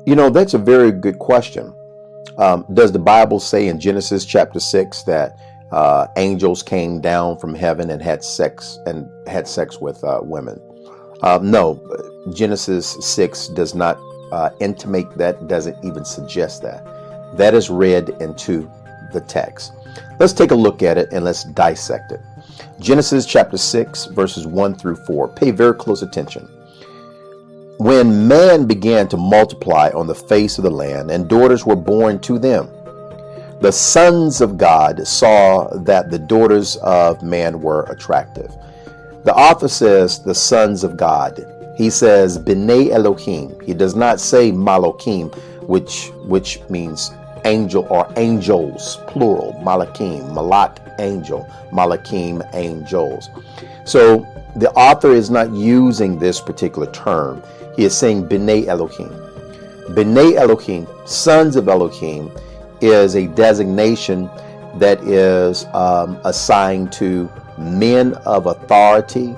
That's a very good question. Does the Bible say in Genesis chapter 6 that angels came down from heaven and had sex with women? No, Genesis 6 does not intimate that, doesn't even suggest that. That is read into the text. Let's take a look at it and let's dissect it. Genesis chapter 6, verses 1 through 4. Pay very close attention. When man began to multiply on the face of the land, and daughters were born to them, the sons of God saw that the daughters of man were attractive. The author says the sons of God. He says B'nai Elohim. He does not say Malokim, which means angel or angels, plural. Malakim, Malak, angel. Malakim, angels. So the author is not using this particular term. He is saying B'nai Elohim. B'nai Elohim, sons of Elohim, is a designation that is assigned to men of authority,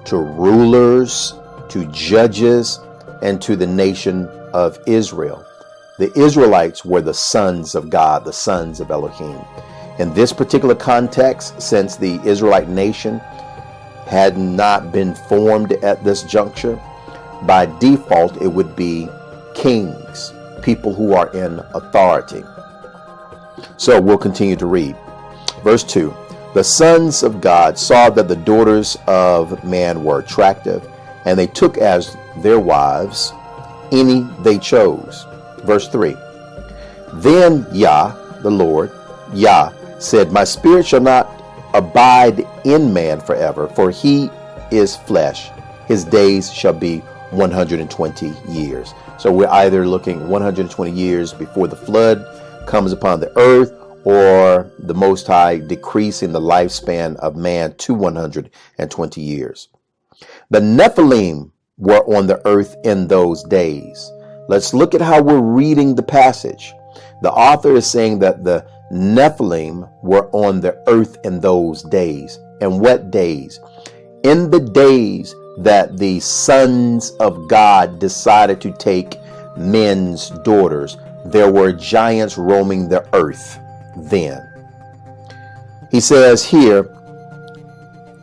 to rulers, to judges, and to the nation of Israel. The Israelites were the sons of God, the sons of Elohim. In this particular context, since the Israelite nation had not been formed at this juncture, by default, it would be kings, people who are in authority. So we'll continue to read. Verse 2. The sons of God saw that the daughters of man were attractive, and they took as their wives any they chose. Verse 3. Then Yah, the Lord, Yah, said, My spirit shall not abide in man forever, for he is flesh. His days shall be 120 years. So we're either looking 120 years before the flood comes upon the earth, or the Most High decreasing the lifespan of man to 120 years. The Nephilim were on the earth in those days. Let's look at how we're reading the passage. The author is saying that the Nephilim were on the earth in those days. And what days? In the days that the sons of God decided to take men's daughters, there were giants roaming the earth then. He says here,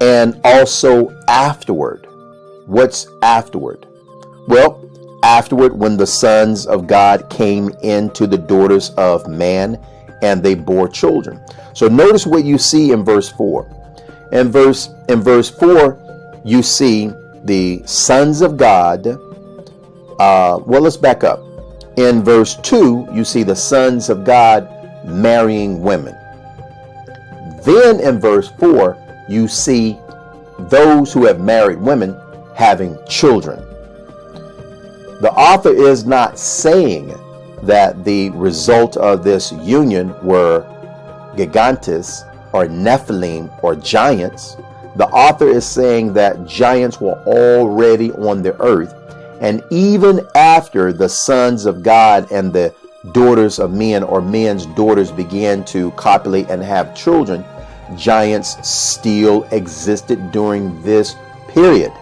and also afterward. What's afterward? Well, afterward, when the sons of God came into the daughters of man, and they bore children. So notice what you see in verse 4. In verse 4, you see the sons of God. Well, let's back up. In verse 2, you see the sons of God marrying women. Then in verse 4, you see those who have married women having children. The author is not saying that the result of this union were gigantes or Nephilim or giants. The author is saying that giants were already on the earth, and even after the sons of God and the daughters of men or men's daughters began to copulate and have children, giants still existed during this period.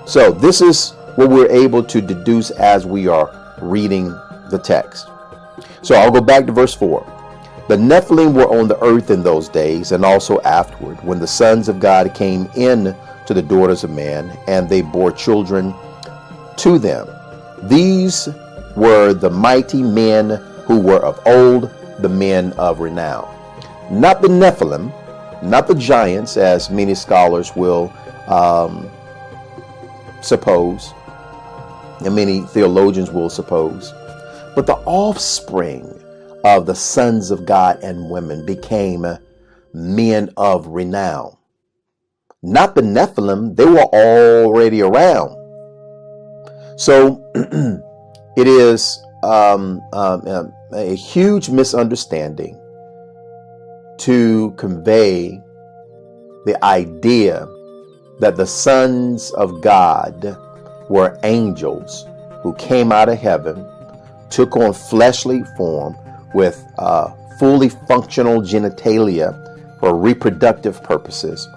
So this is what we're able to deduce as we are reading the text. So I'll go back to verse 4. The Nephilim were on the earth in those days, and also afterward, when the sons of God came in to the daughters of man, and they bore children to them. These were the mighty men who were of old, the men of renown. Not the Nephilim, not the giants, as many scholars will suppose, and many theologians will suppose, but the offspring of the sons of God and women became men of renown. Not the Nephilim, they were already around. So it is a huge misunderstanding to convey the idea that the sons of God were angels who came out of heaven, took on fleshly form with fully functional genitalia for reproductive purposes,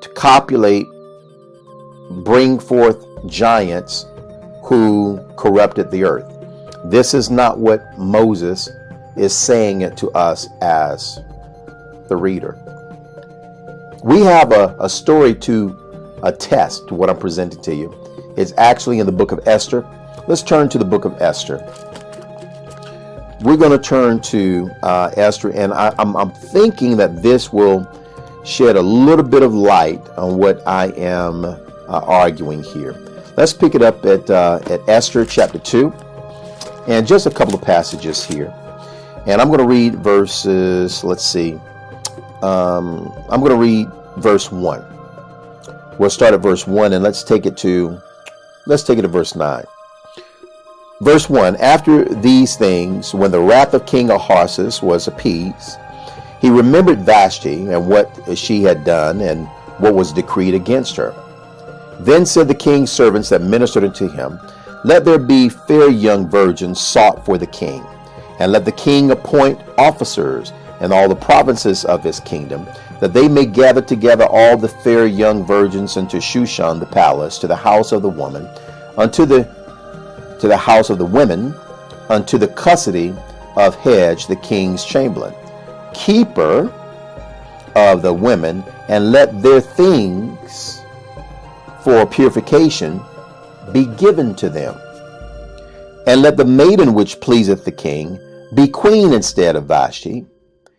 to copulate, bring forth giants who corrupted the earth. This is not what Moses is saying it to us as the reader. We have a story to attest to what I'm presenting to you. It's actually in the book of Esther. Let's turn to the book of Esther. We're going to turn to Esther, and I'm thinking that this will shed a little bit of light on what I am arguing here. Let's pick it up at Esther chapter 2, and just a couple of passages here. And I'm going to read verses, let's see, I'm going to read verse 1. We'll start at verse 1, and let's take it to verse 9. Verse 1, after these things, when the wrath of King Ahasuerus was appeased, he remembered Vashti and what she had done and what was decreed against her. Then said the king's servants that ministered unto him, let there be fair young virgins sought for the king, and let the king appoint officers in all the provinces of his kingdom, that they may gather together all the fair young virgins unto Shushan the palace, to the house of the woman, unto the house of the women, unto the custody of Hedge the king's chamberlain, keeper of the women, and let their things for purification be given to them. And let the maiden which pleaseth the king be queen instead of Vashti.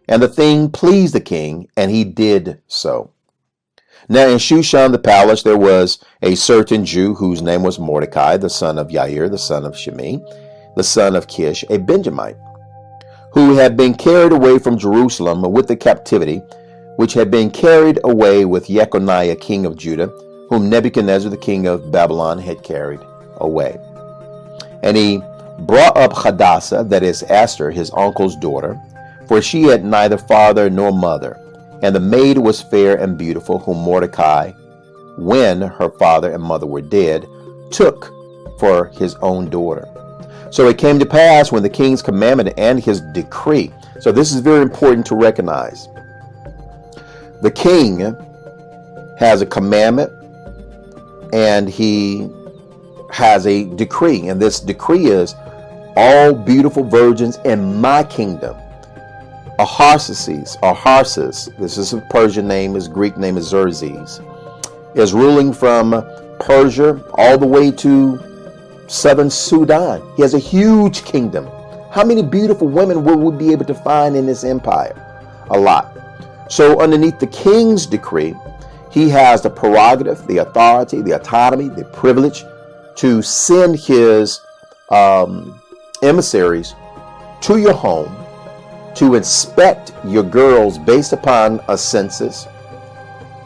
And the thing pleased the king, and he did so. Now in Shushan the palace there was a certain Jew whose name was Mordecai, the son of Yair, the son of Shimei, the son of Kish, a Benjamite, who had been carried away from Jerusalem with the captivity, which had been carried away with Jeconiah king of Judah, whom Nebuchadnezzar the king of Babylon had carried away. And he brought up Hadassah, that is Esther, his uncle's daughter, for she had neither father nor mother. And the maid was fair and beautiful, whom Mordecai, when her father and mother were dead, took for his own daughter. So it came to pass when the king's commandment and his decree. So this is very important to recognize. The king has a commandment and he has a decree. And this decree is all beautiful virgins in my kingdom. Ahasuerus, this is a Persian name, his Greek name is Xerxes, is ruling from Persia all the way to southern Sudan. He has a huge kingdom. How many beautiful women will we be able to find in this empire? A lot. So underneath the king's decree, he has the prerogative, the authority, the autonomy, the privilege to send his emissaries to your home to inspect your girls based upon a census.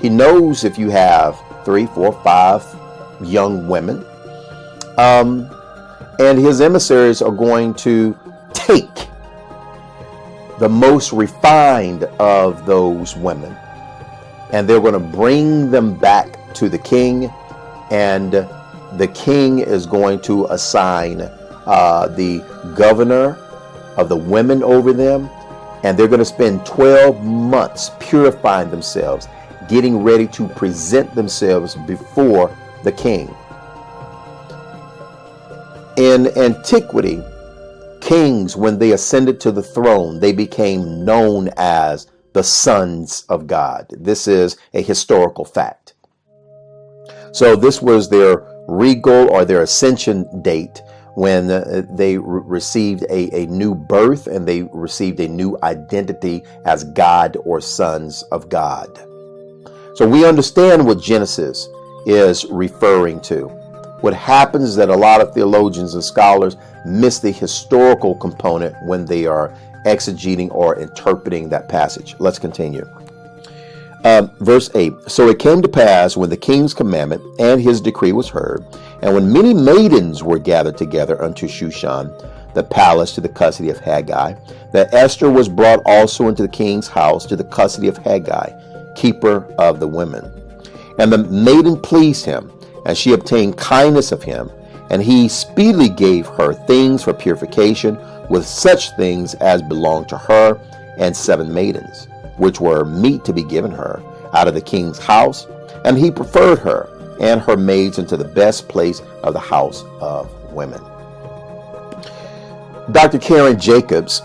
He knows if you have 3, 4, 5 young women. And his emissaries are going to take the most refined of those women, and they're going to bring them back to the king, and the king is going to assign the governor of the women over them, and they're going to spend 12 months purifying themselves, getting ready to present themselves before the king. In antiquity, kings, when they ascended to the throne, they became known as the sons of God. This is a historical fact. So this was their regal or their ascension date, when they received a new birth and they received a new identity as God or sons of God. So we understand what Genesis is referring to. What happens is that a lot of theologians and scholars miss the historical component when they are exegeting or interpreting that passage. Let's continue. Verse 8. So it came to pass when the king's commandment and his decree was heard, and when many maidens were gathered together unto Shushan, the palace, to the custody of Haggai, that Esther was brought also into the king's house to the custody of Haggai, keeper of the women. And the maiden pleased him, and she obtained kindness of him, and he speedily gave her things for purification, with such things as belonged to her, and 7 maidens, which were meet to be given her out of the king's house. And he preferred her and her maids into the best place of the house of women. Dr. Karen Jacobs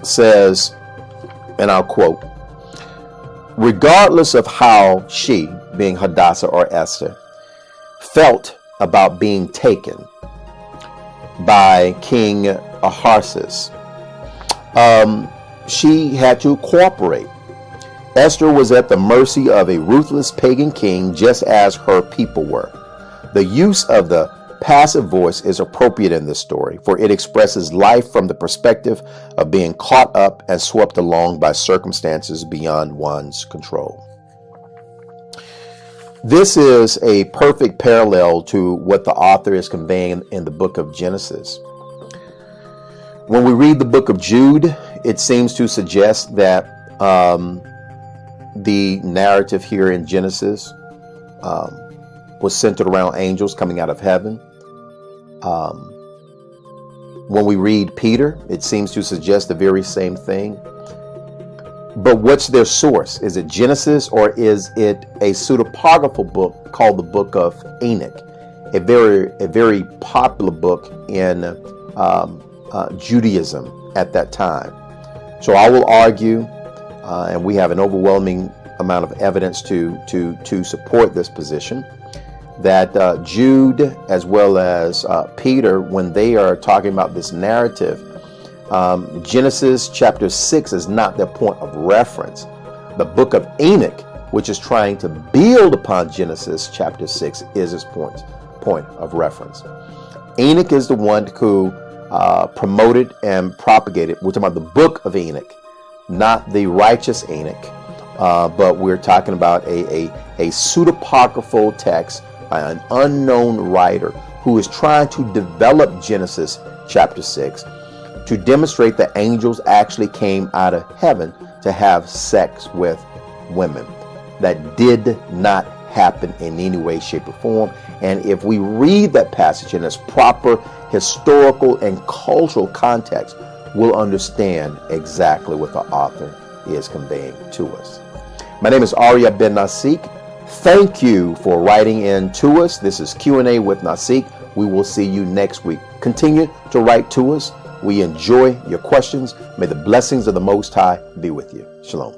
says, and I'll quote, regardless of how she, being Hadassah or Esther, felt about being taken by King Ahasuerus, she had to cooperate. Esther was at the mercy of a ruthless pagan king, just as her people were. The use of the passive voice is appropriate in this story, for it expresses life from the perspective of being caught up and swept along by circumstances beyond one's control. This is a perfect parallel to what the author is conveying in the book of Genesis. When we read the book of Jude, it seems to suggest that the narrative here in Genesis was centered around angels coming out of heaven. When we read Peter, it seems to suggest the very same thing. But what's their source? Is it Genesis, or is it a pseudepigraphal book called the Book of Enoch, a very popular book in Judaism at that time? So I will argue, and we have an overwhelming amount of evidence to support this position, that Jude as well as Peter, when they are talking about this narrative, Genesis chapter 6 is not their point of reference. The book of Enoch, which is trying to build upon Genesis chapter 6, is its point of reference. Enoch is the one who promoted and propagated. We're talking about the book of Enoch, not the righteous Enoch, but we're talking about a pseudepigraphal text by an unknown writer who is trying to develop Genesis chapter 6 to demonstrate that angels actually came out of heaven to have sex with women. That did not happen in any way, shape, or form. And if we read that passage in its proper historical and cultural context, we'll understand exactly what the author is conveying to us. My name is Arya Ben Naseek. Thank you for writing in to us. This is Q&A with Naseek. We will see you next week. Continue to write to us. We enjoy your questions. May the blessings of the Most High be with you. Shalom.